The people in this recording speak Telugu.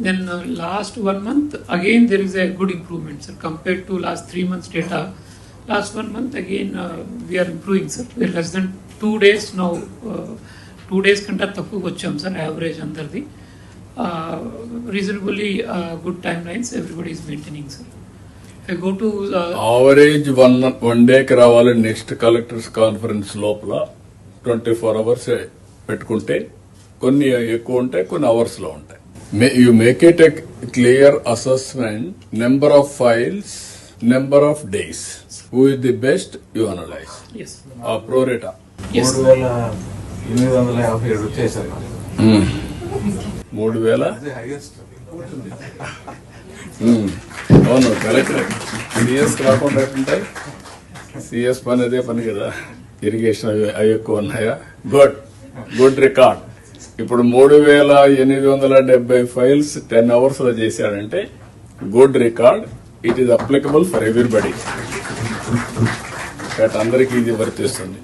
Then last 1 month, again there is a good improvement, sir, compared to last 3 months data. Last 1 month again we are improving, sir. We are less than 2 days now. 2 days కంటే తక్కువ వచ్చాం సార్ యావరేజ్ అందరిది. Reasonably good timelines everybody is maintaining, sir. If I go to average one day కి రావాలి. నెక్స్ట్ కలెక్టర్స్ కాన్ఫరెన్స్ లోపల 24 hours పెట్టుకుంటే కొన్ని ఎక్కువ ఉంటాయి, కొన్ని అవర్స్ లో ఉంటాయి. You make it a clear assessment, number of files, number of days. Who is the best, you analyze. Yes. Pro rata. Yes. 3,857 వచ్చేసారు. 3,000 అవును కరెక్ట్. సిఎస్ కాకుండా ఉంటాయి. సిఎస్ పని అదే పని కదా. ఇరిగేషన్ అవి ఎక్కువ ఉన్నాయా? Good record. ఇప్పుడు 3,870 ఫైల్స్ 10 hours లో చేశాడంటే good record. It is applicable for everybody. అందరికీ ఇది వర్తిస్తుంది.